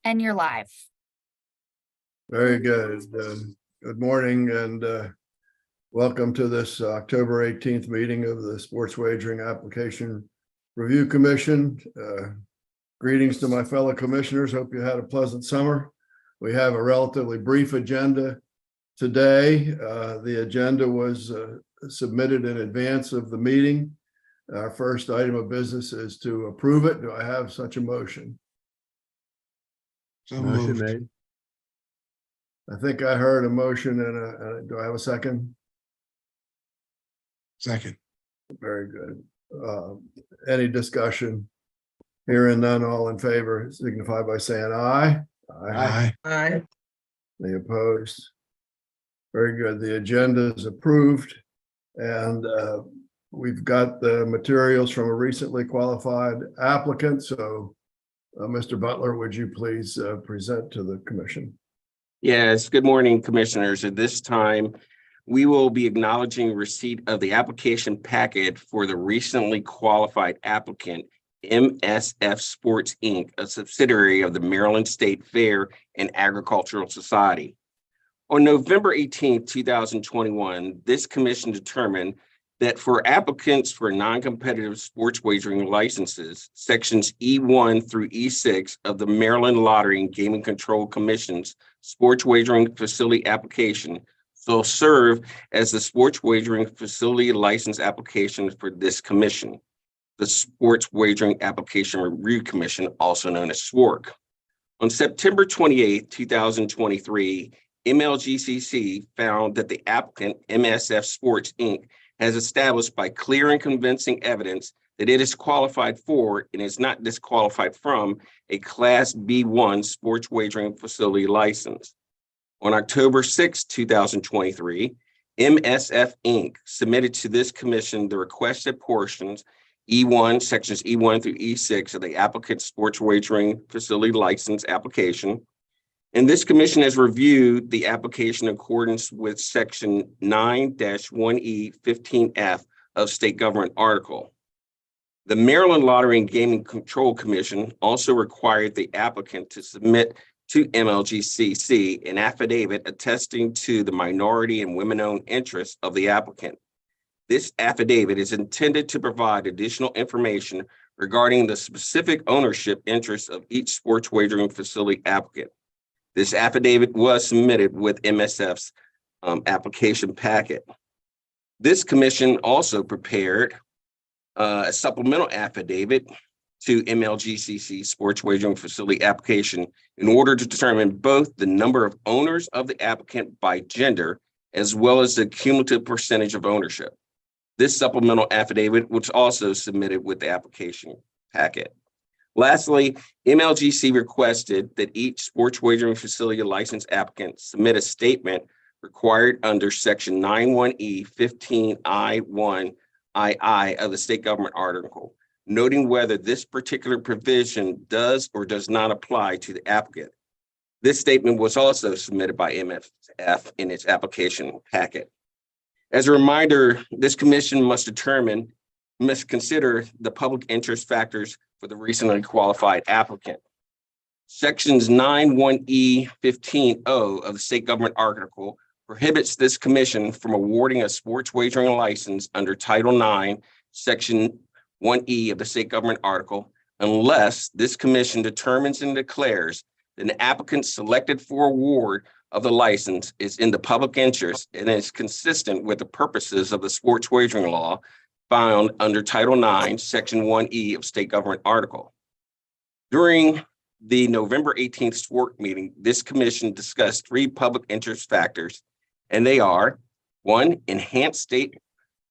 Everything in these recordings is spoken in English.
And you're live. Very good. Good morning and welcome to this October 18th meeting of the Sports Wagering Application Review Commission. Greetings to my fellow commissioners. Hope you had a pleasant summer. We have a relatively brief agenda today. The agenda was submitted in advance of the meeting. Our first item of business is to approve it. Do I have such a motion? So Motion moved. made. I think I heard a motion and do I have a second? Second. Very good. Any discussion? Hearing none, all in favor signify by saying aye. Aye. Aye. Any opposed? Very good. The agenda is approved and we've got the materials from a recently qualified applicant. So Mr. Butler, would you please present to the commission? Yes, good morning, commissioners. At this time, we will be acknowledging receipt of the application packet for the recently qualified applicant, MSF Sports, Inc., a subsidiary of the Maryland State Fair and Agricultural Society. On November 18, 2021, this commission determined that for applicants for non-competitive sports wagering licenses, sections E1 through E6 of the Maryland Lottery and Gaming Control Commission's sports wagering facility application will serve as the sports wagering facility license application for this commission, the Sports Wagering Application Review Commission, also known as SWARC. On September 28, 2023, MLGCC found that the applicant, MSF Sports, Inc., has established by clear and convincing evidence that it is qualified for and is not disqualified from a Class B1 sports wagering facility license. On October 6, 2023, MSF Inc. submitted to this commission the requested portions E1, sections E1 through E6 of the applicant's sports wagering facility license application. And this commission has reviewed the application in accordance with section 9-1E15F of state government article. The Maryland Lottery and Gaming Control Commission also required the applicant to submit to MLGCC an affidavit attesting to the minority and women-owned interests of the applicant. This affidavit is intended to provide additional information regarding the specific ownership interests of each sports wagering facility applicant. This affidavit was submitted with MSF's application packet. This commission also prepared a supplemental affidavit to MLGCC sports wagering facility application in order to determine both the number of owners of the applicant by gender, as well as the cumulative percentage of ownership. This supplemental affidavit was also submitted with the application packet. Lastly, MLGC requested that each sports wagering facility license applicant submit a statement required under section 91E15I1II of the state government article, noting whether this particular provision does or does not apply to the applicant. This statement was also submitted by MSF in its application packet. As a reminder, this commission must consider the public interest factors for the recently qualified applicant. Sections 91E15O of the state government article prohibits this commission from awarding a sports wagering license under Title IX, Section 1E of the state government article, unless this commission determines and declares that an applicant selected for award of the license is in the public interest and is consistent with the purposes of the sports wagering law found under Title IX, Section 1E of state government article. During the November 18th SWARC meeting, this commission discussed three public interest factors, and they are: one, enhanced state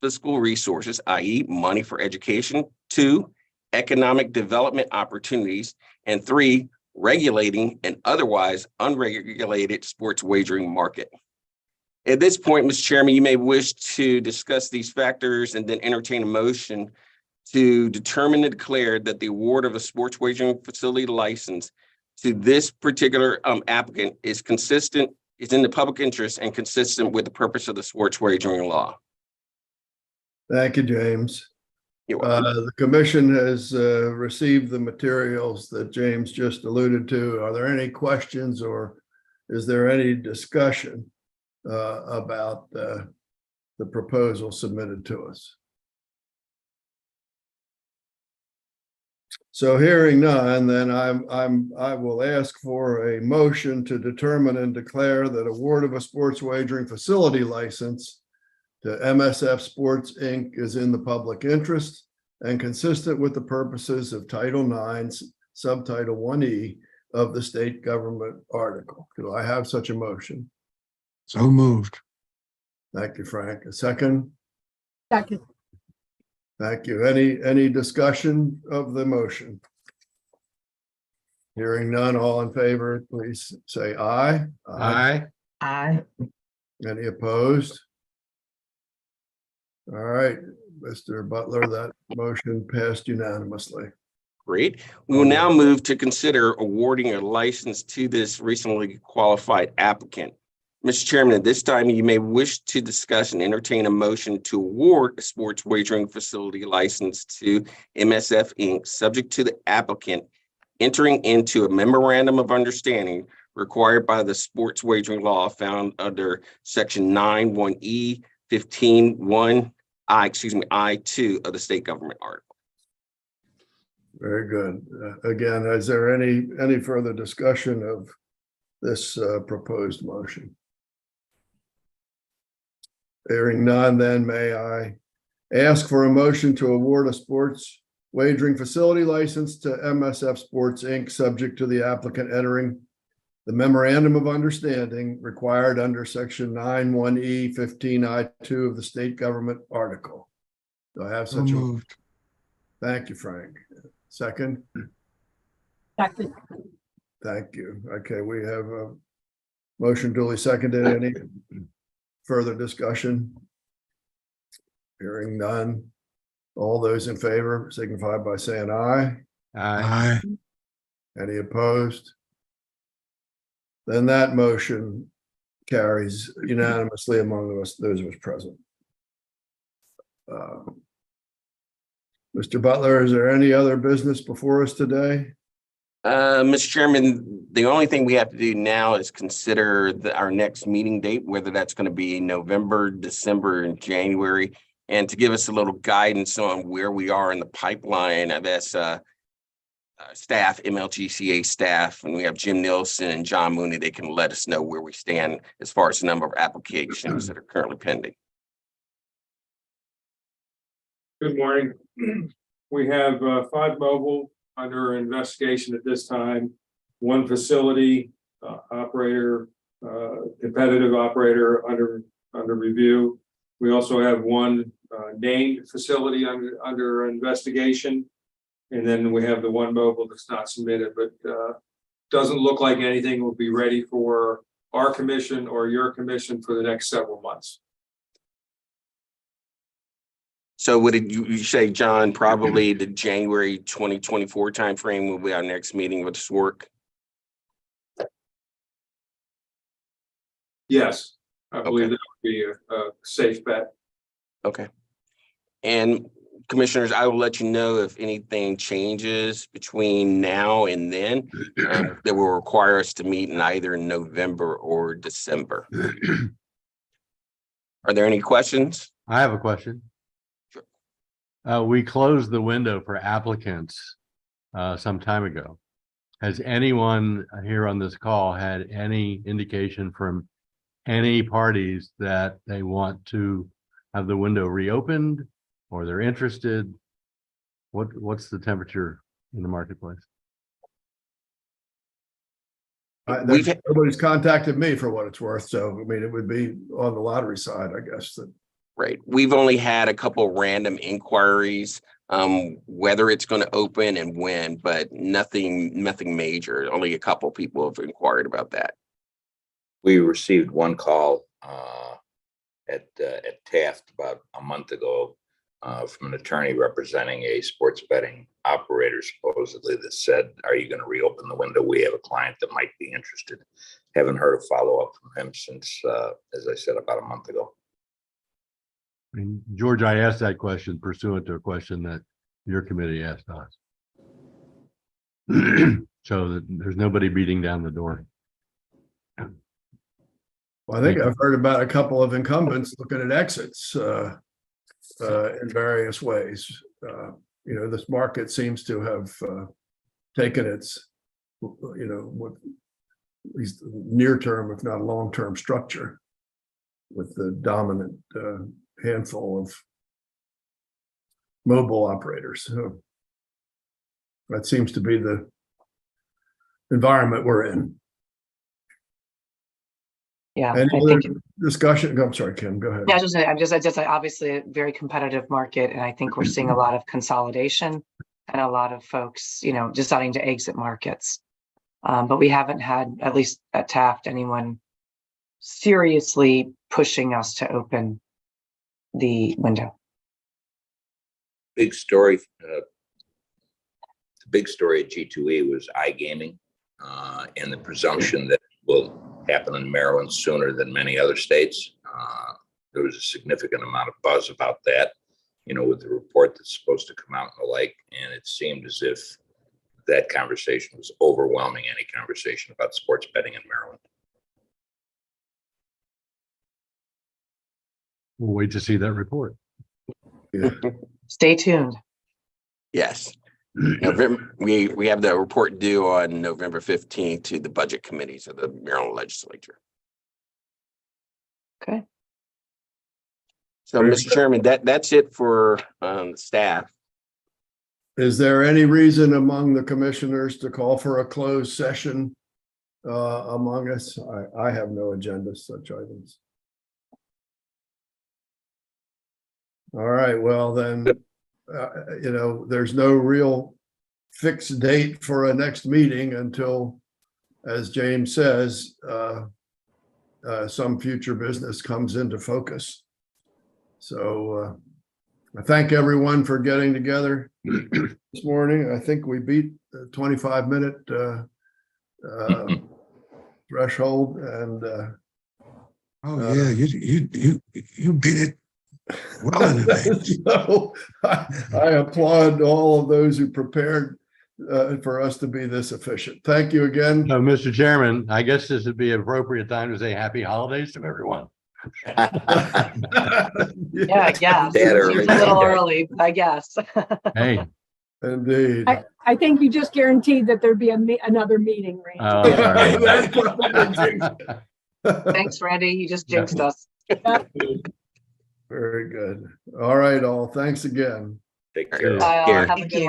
fiscal resources, i.e. money for education; two, economic development opportunities; and three, regulating an otherwise unregulated sports wagering market. At this point, Mr. Chairman, you may wish to discuss these factors and then entertain a motion to determine and declare that the award of a sports wagering facility license to this particular applicant is in the public interest and consistent with the purpose of the sports wagering law. Thank you, James. You're welcome. The commission has received the materials that James just alluded to. Are there any questions or is there any discussion about the proposal submitted to us? So hearing none, then I will ask for a motion to determine and declare that award of a sports wagering facility license to MSF Sports Inc. is in the public interest and consistent with the purposes of Title IX, Subtitle 1E of the state government article. Do I have such a motion? So moved. Thank you, Frank. A second? Second. Thank you. Any discussion of the motion? Hearing none, all in favor, please say aye. Aye. Aye. Any opposed? All right, Mr. Butler, that motion passed unanimously. Great. We will now move to consider awarding a license to this recently qualified applicant. Mr. Chairman, at this time, you may wish to discuss and entertain a motion to award a sports wagering facility license to MSF Inc., subject to the applicant entering into a memorandum of understanding required by the sports wagering law found under Section 9(1)(e) 15(1) I2 of the state government article. Very good. Again, is there any further discussion of this proposed motion? Hearing none, then may I ask for a motion to award a sports wagering facility license to MSF Sports Inc., subject to the applicant entering the memorandum of understanding required under Section 9(1)(e) 15(I2) of the state government article. Do I have So such a? moved. Thank you, Frank. Second? Second. Thank you. Okay, we have a motion duly seconded. Any further discussion? Hearing none. All those in favor signify by saying aye. Aye. Any opposed? Then that motion carries unanimously among us, those of us present. Mr. Butler, is there any other business before us today? Mr. Chairman, the only thing we have to do now is consider our next meeting date, whether that's going to be November, December, and January. And to give us a little guidance on where we are in the pipeline, I've asked staff, MLGCA staff, and we have Jim Nielsen and John Mooney. They can let us know where we stand as far as the number of applications that are currently pending. Good morning. We have 5 mobile under investigation at this time, 1 facility operator, competitive operator under review. We also have 1 named facility under investigation. And then we have the 1 mobile that's not submitted, but doesn't look like anything will be ready for our commission or your commission for the next several months. So what did you say, John? Probably the January 2024 timeframe will be our next meeting with this work? Yes, I believe that would be a safe bet. Okay. And commissioners, I will let you know if anything changes between now and then that will require us to meet in either November or December. Are there any questions? I have a question. Sure. We closed the window for applicants some time ago. Has anyone here on this call had any indication from any parties that they want to have the window reopened or they're interested? What's the temperature in the marketplace? Nobody's contacted me for what it's worth. So, I mean, it would be on the lottery side, I guess. That Right. We've only had a couple random inquiries, whether it's going to open and when, but nothing major. Only a couple people have inquired about that. We received 1 call at Taft about a month ago from an attorney representing a sports betting operator, supposedly, that said, "Are you going to reopen the window? We have a client that might be interested." Haven't heard a follow-up from him since, as I said, about a month ago. mean, George, I asked that question pursuant to a question that your committee asked us. So that there's nobody beating down the door. Well, I think I've heard about a couple of incumbents looking at exits in various ways. This market seems to have taken its, what at least near term, if not long term structure, with the dominant handful of mobile operators. So that seems to be the environment we're in. Yeah, Any I other think, discussion? I'm sorry, Kim, go ahead. yeah, I'm just obviously a very competitive market, and I think we're seeing a lot of consolidation and a lot of folks, deciding to exit markets. But we haven't had, at least at Taft, anyone seriously pushing us to open the window. Big story. The big story at G2E was iGaming and the presumption that will happen in Maryland sooner than many other states. There was a significant amount of buzz about that, with the report that's supposed to come out and the like. And it seemed as if that conversation was overwhelming any conversation about sports betting in Maryland. We'll wait to see that report. Yeah. Stay tuned. Yes. November, we have the report due on November 15th to the budget committees of the Maryland legislature. Okay. So, Mr. Chairman, that's it for staff. Is there any reason among the commissioners to call for a closed session among us? I have no agenda such items. All right, well then, there's no real fixed date for a next meeting until, as James says, some future business comes into focus. So I thank everyone for getting together this morning. I think we beat the 25-minute threshold, and Oh, yeah, you beat it well in advance. so I applaud all of those who prepared for us to be this efficient. Thank you again. So, Mr. Chairman, I guess this would be an appropriate time to say happy holidays to everyone. Yeah, I guess. That It's early. a little early, but I guess. Hey. Indeed. I think you just guaranteed that there'd be another meeting, Randy. Sorry. That's probably Thanks, Randy. You just jinxed us. very good. All right, all. Thanks again. Take care. Bye, all. Here. Have a good one.